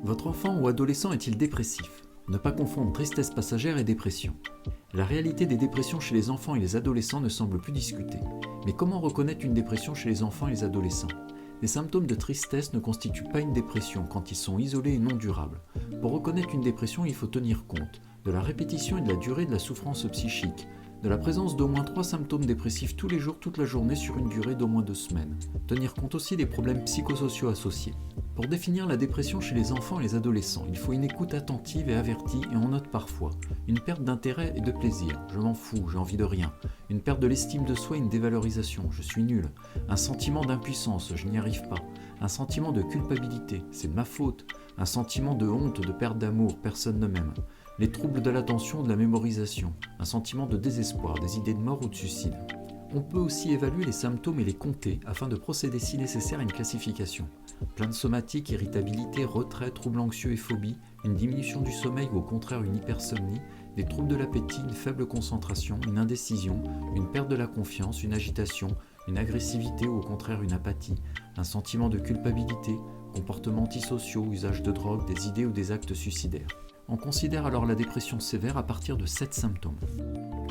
Votre enfant ou adolescent est-il dépressif? Ne pas confondre tristesse passagère et dépression. La réalité des dépressions chez les enfants et les adolescents ne semble plus discutée. Mais comment reconnaître une dépression chez les enfants et les adolescents? Les symptômes de tristesse ne constituent pas une dépression quand ils sont isolés et non durables. Pour reconnaître une dépression, il faut tenir compte de la répétition et de la durée de la souffrance psychique, de la présence d'au moins 3 symptômes dépressifs tous les jours, toute la journée sur une durée d'au moins 2 semaines. Tenir compte aussi des problèmes psychosociaux associés. Pour définir la dépression chez les enfants et les adolescents, il faut une écoute attentive et avertie et on note parfois une perte d'intérêt et de plaisir, je m'en fous, j'ai envie de rien, une perte de l'estime de soi et une dévalorisation, je suis nul, un sentiment d'impuissance, je n'y arrive pas, un sentiment de culpabilité, c'est de ma faute, un sentiment de honte, de perte d'amour, personne ne m'aime, les troubles de l'attention, de la mémorisation, un sentiment de désespoir, des idées de mort ou de suicide. On peut aussi évaluer les symptômes et les compter afin de procéder si nécessaire à une classification. Plainte somatique, irritabilité, retrait, troubles anxieux et phobie, une diminution du sommeil ou au contraire une hypersomnie, des troubles de l'appétit, une faible concentration, une indécision, une perte de la confiance, une agitation, une agressivité ou au contraire une apathie, un sentiment de culpabilité, comportements antisociaux, usage de drogue, des idées ou des actes suicidaires. On considère alors la dépression sévère à partir de 7 symptômes.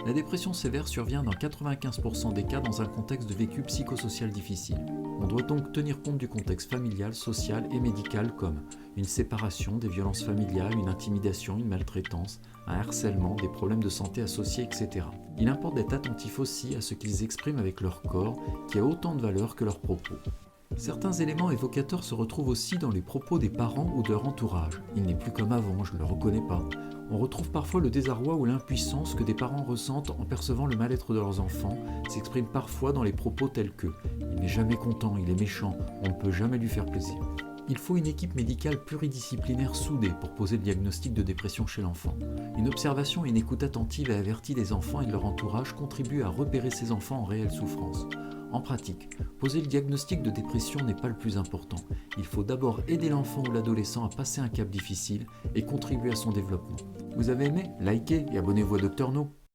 La dépression sévère survient dans 95% des cas dans un contexte de vécu psychosocial difficile. On doit donc tenir compte du contexte familial, social et médical comme une séparation, des violences familiales, une intimidation, une maltraitance, un harcèlement, des problèmes de santé associés, etc. Il importe d'être attentif aussi à ce qu'ils expriment avec leur corps, qui a autant de valeur que leurs propos. Certains éléments évocateurs se retrouvent aussi dans les propos des parents ou de leur entourage. Il n'est plus comme avant, je ne le reconnais pas. On retrouve parfois le désarroi ou l'impuissance que des parents ressentent en percevant le mal-être de leurs enfants, s'exprime parfois dans les propos tels que « il n'est jamais content, il est méchant, on ne peut jamais lui faire plaisir ». Il faut une équipe médicale pluridisciplinaire soudée pour poser le diagnostic de dépression chez l'enfant. Une observation et une écoute attentive et avertie des enfants et de leur entourage contribuent à repérer ces enfants en réelle souffrance. En pratique, poser le diagnostic de dépression n'est pas le plus important. Il faut d'abord aider l'enfant ou l'adolescent à passer un cap difficile et contribuer à son développement. Vous avez aimé? Likez et abonnez-vous à Dr No.